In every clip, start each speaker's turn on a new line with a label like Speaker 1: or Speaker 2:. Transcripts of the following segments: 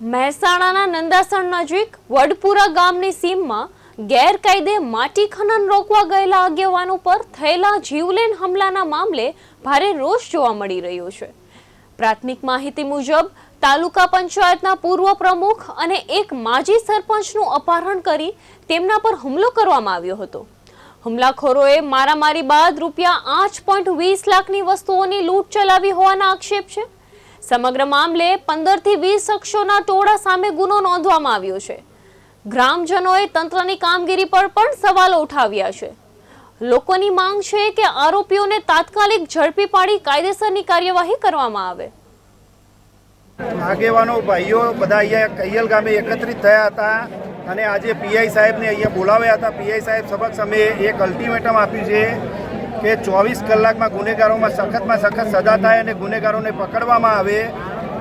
Speaker 1: મહેસાણાના નંદાસણ નજીક વડપુરા ગામની સીમમાં ગેરકાયદે માટી ખનન રોકવા ગયેલા આગેવાનો પર થયેલા જીવલેણ હુમલાના મામલે ભારે રોષ જોવા મળી રહ્યો છે। પ્રાથમિક માહિતી મુજબ તાલુકા પંચાયતના પૂર્વ પ્રમુખ અને એક માજી સરપંચનું અપહરણ કરી તેમના પર હુમલો કરવામાં આવ્યો હતો। હુમલાખોરોએ મારામારી બાદ રૂપિયા 8.20 લાખની વસ્તુઓની લૂંટ ચલાવી હોવાના આક્ષેપ છે। સમગ્ર મામલે 15 થી 20 શખ્સોના ટોળા સામે ગુનો નોંધવામાં આવ્યો છે। ગ્રામજનોએ તંત્રની કામગીરી પર પણ સવાલો ઉઠાવ્યા છે। લોકોની માંગ છે કે આરોપીઓને તાત્કાલિક ઝડપી પાડી કાયદેસરની કાર્યવાહી કરવામાં આવે।
Speaker 2: આગેવાનો ભાઈઓ બધા અહીંયા કૈયલ ગામે એકત્રિત થયા હતા અને આજે પીઆઈ સાહેબને અહીંયા બોલાવ્યા હતા। પીઆઈ સાહેબ સમક્ષ અમે એક અલ્ટિમેટમ આપ્યું છે કે 24 કલાકમાં ગુનેગારોમાં સખત સજા થાય અને ગુનેગારોને પકડવામાં આવે।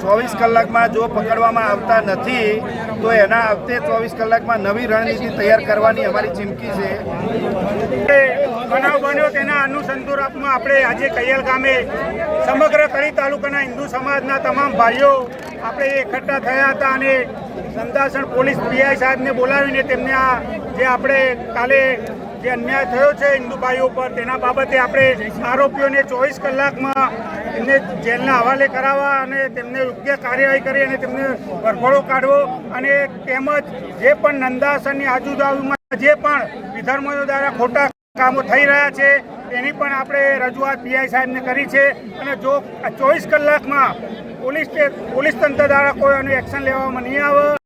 Speaker 2: 24 કલાકમાં જો પકડવામાં આવતા નથી તો એના આવતે 24 કલાકમાં નવી રણનીતિ તૈયાર કરવાની અમારી ચીમકી છે।
Speaker 3: બનાવ બન્યો તેના અનુસંધાનમાં આપણે આજે કૈયલ ગામે સમગ્ર કડી તાલુકાના હિન્દુ સમાજના તમામ ભાઈઓ આપણે એકઠા થયા હતા અને નંદાસણ પોલીસ પીઆઈ સાહેબને બોલાવીને તેમને આ જે આપણે કાલે જે અન્યાય થયો છે હિન્દુ ભાઈઓ પર તેના બાબતે આપણે આરોપીઓને 24 કલાકમાં એમને જેલના હવાલે કરાવવા અને તેમને યોગ્ય કાર્યવાહી કરી અને તેમને વરઘોડો કાઢવો અને તેમજ જે પણ નંદાસણની આજુબાજુમાં જે પણ વિધર્મીઓ દ્વારા ખોટા કામો થઈ રહ્યા છે તેની પણ આપણે રજૂઆત પીઆઈ સાહેબને કરી છે અને જો 24 કલાકમાં પોલીસ તંત્ર દ્વારા કોઈ એનું એક્શન લેવામાં નહીં આવે